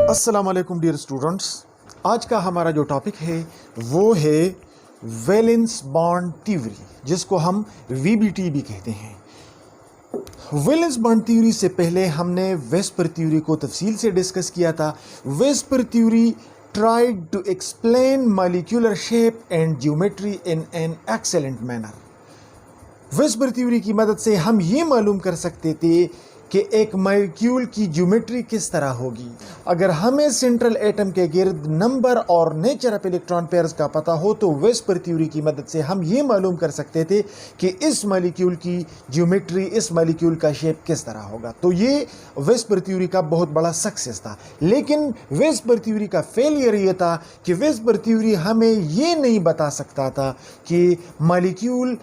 अस्सलाम वालेकुम dear students. आज का हमारा जो टॉपिक है वो है वैलेंस बॉन्ड थ्योरी, जिसको हम वीबीटी भी कहते हैं। वैलेंस बॉन्ड थ्योरी से पहले हमने वेस्पर थ्योरी को तफसील से डिस्कस किया था। VSEPR theory tried to explain molecular shape and geometry in an excellent manner। VSEPR theory की मदद से हम ये मालूम कर सकते थे कि एक मॉलिक्यूल की ज्योमेट्री किस तरह होगी। अगर हमें सेंट्रल एटम के गिर्द नंबर और नेचर ऑफ इलेक्ट्रॉन पेयर्स का पता हो तो वेस्पर थ्योरी की मदद से हम ये मालूम कर सकते थे कि इस मॉलिक्यूल की ज्योमेट्री, इस मॉलिक्यूल का शेप किस तरह होगा। तो ये वेस्पर थ्योरी का बहुत बड़ा सक्सेस था। लेकिन वेस्पर थ्योरी का फेलियर ये था कि वेस्पर थ्योरी हमें ये नहीं बता सकता था कि मॉलिक्यूल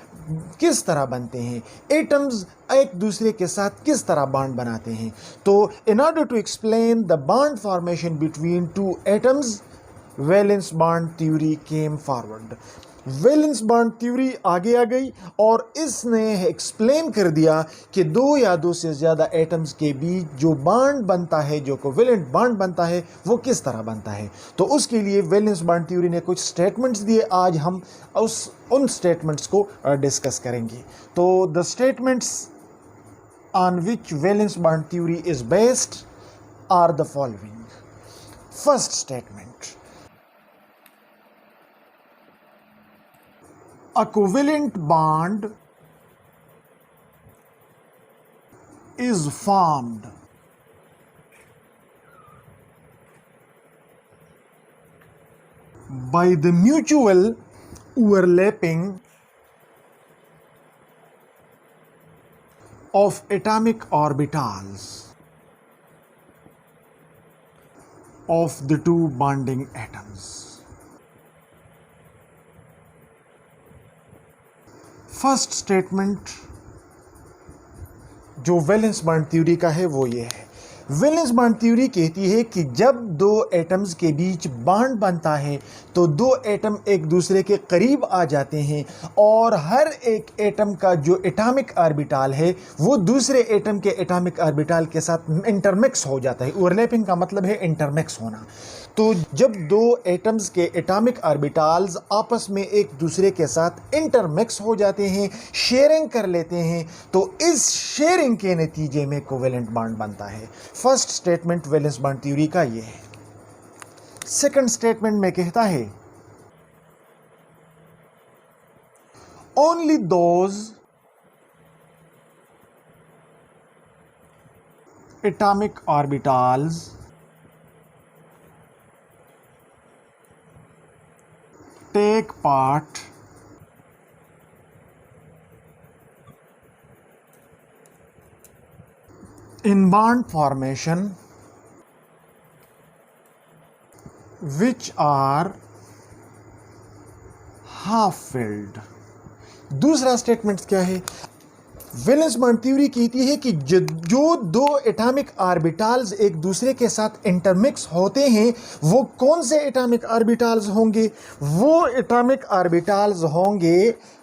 किस तरह बनते हैं, एटम्स एक दूसरे के साथ किस तरह बॉन्ड बनाते हैं। तो in order to explain the bond formation between two atoms, valence bond theory came forward. Valence bond theory आगे आ गई और इसने एक्सप्लेन कर दिया कि दो या दो से ज़्यादा एटम्स के बीच जो बॉन्ड बनता है, जो कोवेलेंट बॉन्ड बनता है, वो किस तरह बनता है। तो उसके लिए वैलेंस बॉन्ड थ्योरी ने कुछ स्टेटमेंट्स दिए। आज हम उन स्टेटमेंट्स को डिस्कस करेंगे। तो the statements on which valence bond theory is based are the following. First statement: a covalent bond is formed by the mutual overlapping of atomic orbitals of the two bonding atoms। First statement जो valence bond theory का है वो ये है। Valence bond theory कहती है कि जब दो एटम्स के बीच बॉन्ड बनता है तो दो एटम एक दूसरे के करीब आ जाते हैं और हर एक एटम का जो एटॉमिक ऑर्बिटल है वो दूसरे एटम के एटॉमिक ऑर्बिटल के साथ इंटरमिक्स हो जाता है। ओवरलैपिंग का मतलब है इंटरमिक्स होना। तो जब दो एटम्स के एटॉमिक ऑर्बिटल्स आपस में एक दूसरे के साथ इंटरमिक्स हो जाते हैं, शेयरिंग कर लेते हैं, तो इस शेयरिंग के नतीजे में कोवेलेंट बॉन्ड बनता है। First statement valence bond theory का ये है। सेकंड स्टेटमेंट में कहता है only those atomic orbitals take part in bond formation which are half filled। दूसरा स्टेटमेंट क्या है? वैलेंस बॉन्ड थ्योरी कहती है कि जो दो एटॉमिक ऑर्बिटल्स एक दूसरे के साथ इंटरमिक्स होते हैं वो कौन से एटॉमिक ऑर्बिटल्स होंगे? वो एटॉमिक ऑर्बिटल्स होंगे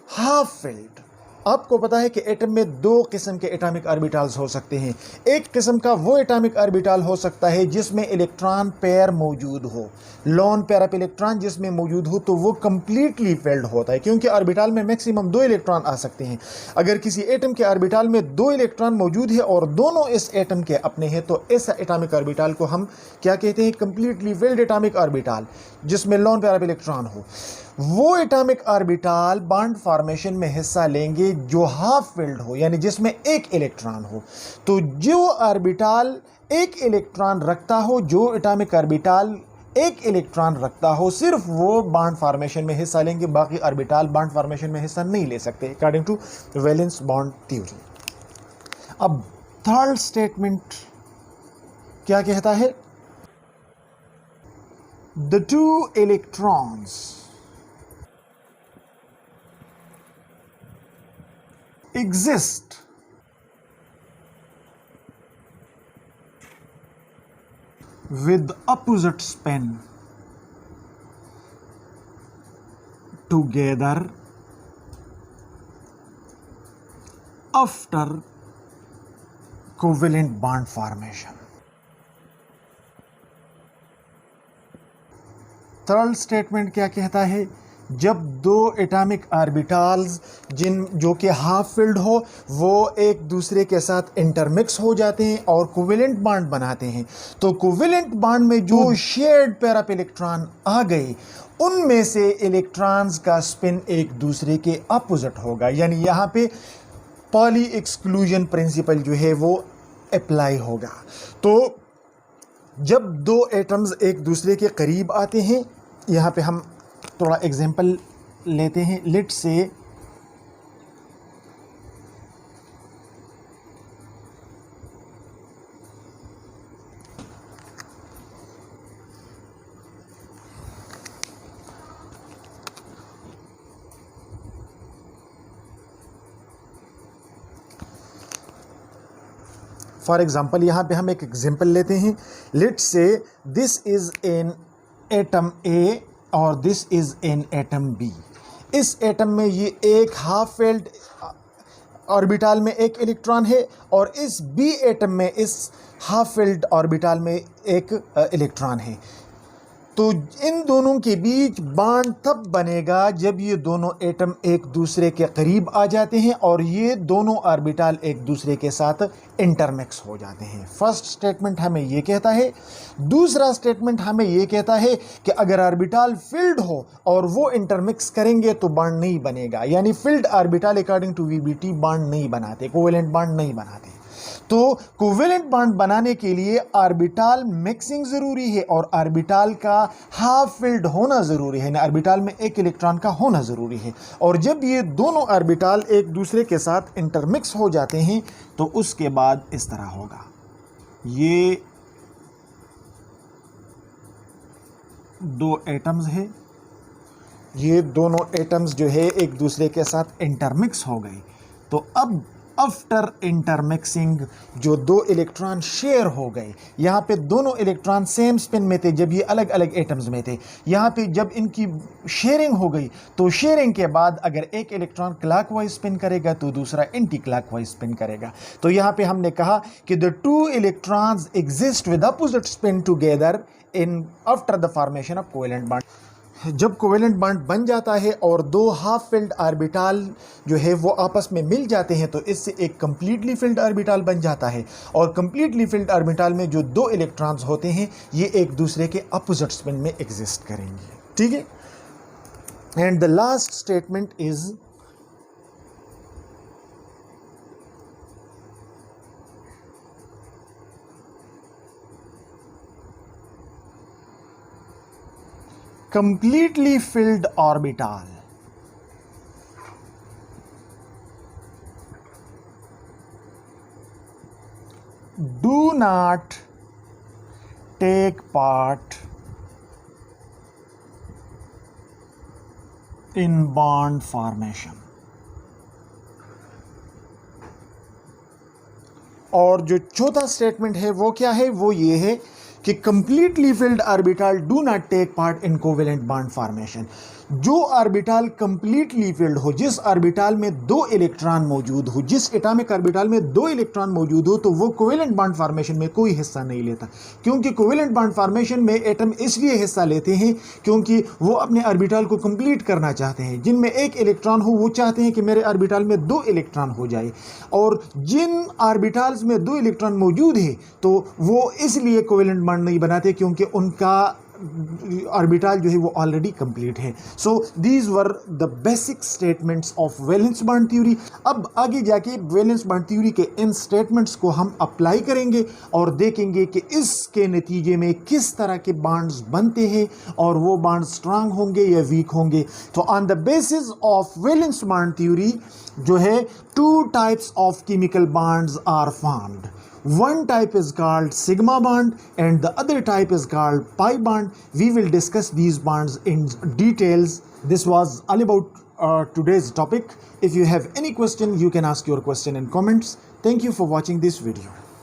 हाफ फिल्ड। आपको पता है कि एटम में दो किस्म के एटॉमिक ऑर्बिटल्स हो सकते हैं। एक किस्म का वो एटॉमिक ऑर्बिटल हो सकता है जिसमें इलेक्ट्रॉन पेयर मौजूद हो, लोन पेयर ऑफ इलेक्ट्रॉन जिसमें मौजूद हो, तो वो कंप्लीटली फिल्ड होता है क्योंकि ऑर्बिटल में मैक्सिमम दो इलेक्ट्रॉन आ सकते हैं। अगर किसी एटम के ऑर्बिटल में दो इलेक्ट्रॉन मौजूद है और दोनों इस एटम के अपने हैं तो इस एटॉमिक ऑर्बिटल को हम क्या कहते हैं? कंप्लीटली फिल्ड एटॉमिक ऑर्बिटल जिसमें लोन पेयर ऑफ इलेक्ट्रॉन हो। वो एटॉमिक ऑर्बिटल बॉन्ड फॉर्मेशन में हिस्सा लेंगे जो हाफ फिल्ड हो, यानी जिसमें एक इलेक्ट्रॉन हो। तो जो ऑर्बिटल एक इलेक्ट्रॉन रखता हो, जो एटॉमिक ऑर्बिटल एक इलेक्ट्रॉन रखता हो, सिर्फ वो बॉन्ड फॉर्मेशन में हिस्सा लेंगे, बाकी ऑर्बिटल बॉन्ड फॉर्मेशन में हिस्सा नहीं ले सकते according to valence bond theory. अब थर्ड स्टेटमेंट क्या कहता है? The two electrons exist with opposite spin together after covalent bond formation। Third statement क्या कहता है, जब दो एटॉमिक ऑर्बिटल्स जो कि हाफ फिल्ड हो वो एक दूसरे के साथ इंटरमिक्स हो जाते हैं और कोवेलेंट बॉन्ड बनाते हैं, तो कोवेलेंट बॉन्ड में जो शेयर्ड पेयर ऑफ इलेक्ट्रॉन आ गए उनमें से इलेक्ट्रॉन्स का स्पिन एक दूसरे के अपोजिट होगा, यानी यहाँ पे पॉली एक्सक्लूजन प्रिंसिपल जो है वो अप्लाई होगा। तो जब दो एटम्स एक दूसरे के करीब आते हैं, यहाँ पे हम थोड़ा एग्जांपल लेते हैं, लेट से फॉर एग्जाम्पल यहाँ पे हम एक एग्जाम्पल लेते हैं, let say this is an atom a और this is an atom b. इस एटम में ये एक हाफ फिल्ड ऑर्बिटल में एक इलेक्ट्रॉन है और इस बी एटम में इस हाफ फिल्ड ऑर्बिटल में एक इलेक्ट्रॉन है। तो इन दोनों के बीच बॉन्ड तब बनेगा जब ये दोनों एटम एक दूसरे के करीब आ जाते हैं और ये दोनों ऑर्बिटल एक दूसरे के साथ इंटरमिक्स हो जाते हैं। फर्स्ट स्टेटमेंट हमें ये कहता है। दूसरा स्टेटमेंट हमें ये कहता है कि अगर ऑर्बिटल फिल्ड हो और वो इंटरमिक्स करेंगे तो बॉन्ड नहीं बनेगा, यानी filled orbital according to VBT bond नहीं बनाते, कोवेलेंट बॉन्ड नहीं बनाते। तो कोवेलेंट बॉन्ड बनाने के लिए ऑर्बिटल मिक्सिंग जरूरी है और ऑर्बिटल का हाफ फिल्ड होना जरूरी है, ऑर्बिटल में एक इलेक्ट्रॉन का होना जरूरी है। और जब ये दोनों ऑर्बिटल एक दूसरे के साथ इंटरमिक्स हो जाते हैं तो उसके बाद इस तरह होगा, ये दो एटम्स हैं, ये दोनों एटम्स जो है एक दूसरे के साथ इंटरमिक्स हो गए। तो अब आफ्टर इंटरमिक्सिंग जो दो इलेक्ट्रॉन शेयर हो गए, यहाँ पे दोनों इलेक्ट्रॉन सेम स्पिन में थे जब ये अलग अलग एटम्स में थे, यहाँ पे जब इनकी शेयरिंग हो गई तो शेयरिंग के बाद अगर एक इलेक्ट्रॉन क्लॉकवाइज स्पिन करेगा तो दूसरा एंटी क्लॉकवाइज स्पिन करेगा। तो यहाँ पे हमने कहा कि the two electrons exist with opposite spin together in after the formation of covalent bond. जब कोवेलेंट बॉन्ड बन जाता है और दो हाफ फिल्ड ऑर्बिटल जो है वो आपस में मिल जाते हैं तो इससे एक कंप्लीटली फिल्ड ऑर्बिटल बन जाता है और कंप्लीटली फिल्ड ऑर्बिटल में जो दो इलेक्ट्रॉन्स होते हैं ये एक दूसरे के अपोजिट स्पिन में एग्जिस्ट करेंगे, ठीक है। And the last statement is completely filled orbital do not take part in bond formation। और जो चौथा स्टेटमेंट है वो क्या है, वो ये है कि completely filled orbital do not take part in covalent bond formation. जो ऑर्बिटल कंप्लीटली फिल्ड हो, जिस ऑर्बिटल में दो इलेक्ट्रॉन मौजूद हो, जिस एटॉमिक ऑर्बिटल में दो इलेक्ट्रॉन मौजूद हो, तो वो कोवेलेंट बॉन्ड फॉर्मेशन में कोई हिस्सा नहीं लेता। क्योंकि कोवेलेंट बॉन्ड फॉर्मेशन में एटम इसलिए हिस्सा लेते हैं क्योंकि वो अपने ऑर्बिटल को कंप्लीट करना चाहते हैं। जिनमें एक इलेक्ट्रॉन हो वो चाहते हैं कि मेरे ऑर्बिटल में दो इलेक्ट्रॉन हो जाए, और जिन ऑर्बिटल्स में दो इलेक्ट्रॉन मौजूद है तो वो इसलिए कोवेलेंट बॉन्ड नहीं बनाते क्योंकि उनका ऑर्बिटल जो है वो ऑलरेडी कंप्लीट है। So these were the basic statements of valence bond theory. अब आगे जाके वैलेंस बॉन्ड थ्योरी के इन स्टेटमेंट्स को हम अप्लाई करेंगे और देखेंगे कि इसके नतीजे में किस तरह के बॉन्ड्स बनते हैं और वो बॉन्ड स्ट्रांग होंगे या वीक होंगे। तो on the basis of valence bond theory जो है two types of chemical bonds are formed. One type is called sigma bond and the other type is called pi bond. We will discuss these bonds in details. This was all about today's topic. If you have any question, you can ask your question in comments. Thank you for watching this video.